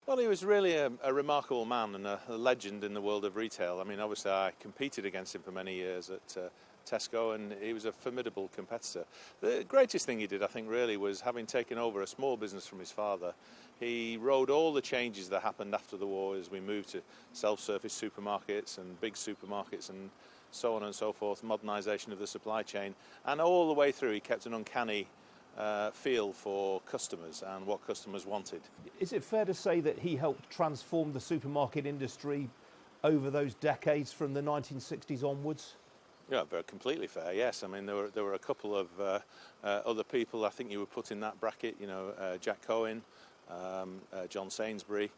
Well, he was really a remarkable man and a legend in the world of retail. I mean, obviously I competed against him for many years at Tesco, and he was a formidable competitor. The greatest thing he did, I think, really was having taken over a small business from his father. He rode all the changes that happened after the war as we moved to self-service supermarkets and big supermarkets and so on and so forth, modernisation of the supply chain, and all the way through he kept an uncanny feel for customers and what customers wanted. Is it fair to say that he helped transform the supermarket industry over those decades from the 1960s onwards? Yeah, very completely fair, yes. I mean, there were a couple of other people I think you would put in that bracket, you know, Jack Cohen, John Sainsbury,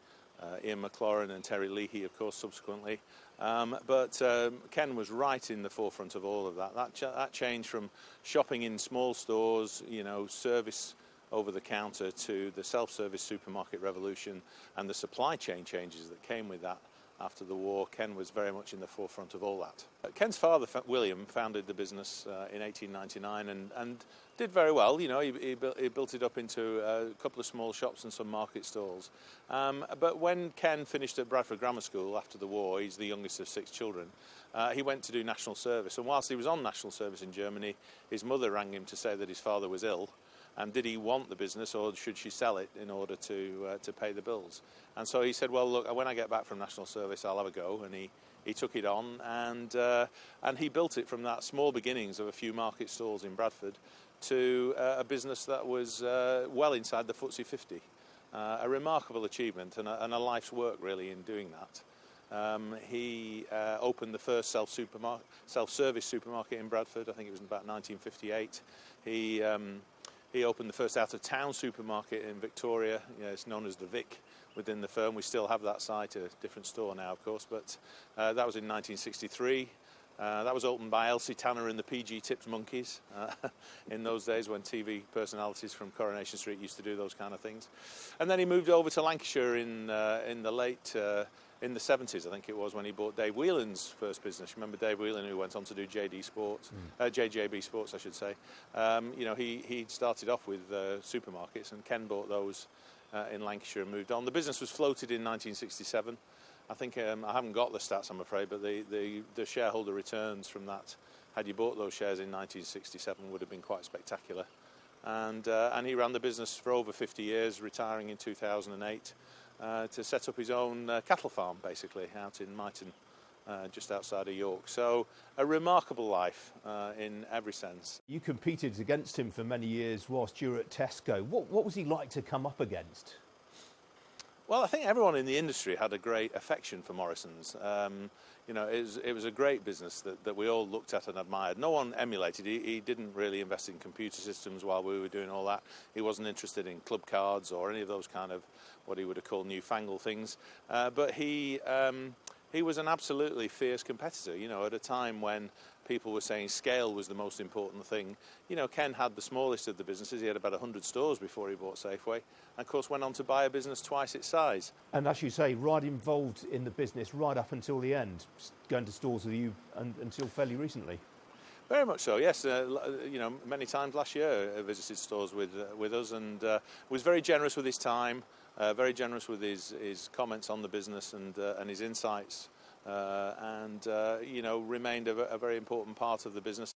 Ian McLaurin and Terry Leahy, of course, subsequently. But Ken was right in the forefront of all of that. That change from shopping in small stores, you know, service over the counter, to the self-service supermarket revolution and the supply chain changes that came with that after the war. Ken was very much in the forefront of all that. Ken's father, William, founded the business in 1899 and did very well. You know, he built it up into a couple of small shops and some market stalls. But when Ken finished at Bradford Grammar School after the war, he's the youngest of 6 children, he went to do national service. And whilst he was on national service in Germany, his mother rang him to say that his father was ill. And did he want the business, or should she sell it in order to pay the bills? And so he said, well, look, when I get back from national service, I'll have a go. And he took it on, and he built it from that small beginnings of a few market stalls in Bradford to a business that was well inside the FTSE 50. A remarkable achievement and a life's work, really, in doing that. He opened the first self-service supermarket in Bradford. I think it was in about 1958. He opened the first out-of-town supermarket in Victoria. You know, it's known as the Vic within the firm. We still have that site, a different store now, of course, but that was in 1963. That was opened by Elsie Tanner and the PG Tips Monkeys in those days when TV personalities from Coronation Street used to do those kind of things. And then he moved over to Lancashire in the late... in the 70s, I think it was, when he bought Dave Whelan's first business. Remember Dave Whelan, who went on to do JD Sports, JJB Sports, I should say. You know, he started off with supermarkets, and Ken bought those in Lancashire and moved on. The business was floated in 1967. I think I haven't got the stats, I'm afraid, but the shareholder returns from that, had you bought those shares in 1967, would have been quite spectacular. And he ran the business for over 50 years, retiring in 2008. To set up his own cattle farm, basically, out in Myton, just outside of York. So a remarkable life in every sense. You competed against him for many years whilst you were at Tesco. What was he like to come up against? Well, I think everyone in the industry had a great affection for Morrisons. You know, it was a great business that we all looked at and admired. No one emulated. He didn't really invest in computer systems while we were doing all that. He wasn't interested in club cards or any of those kind of what he would have called newfangled things. But he was an absolutely fierce competitor, you know, at a time when people were saying scale was the most important thing. You know, Ken had the smallest of the businesses. He had about 100 stores before he bought Safeway, and of course went on to buy a business twice its size. And as you say, right involved in the business right up until the end, going to stores with you until fairly recently. Very much so, yes. You know, many times last year I visited stores with us, and was very generous with his time, very generous with his comments on the business and his insights, and you know, remained a very important part of the business.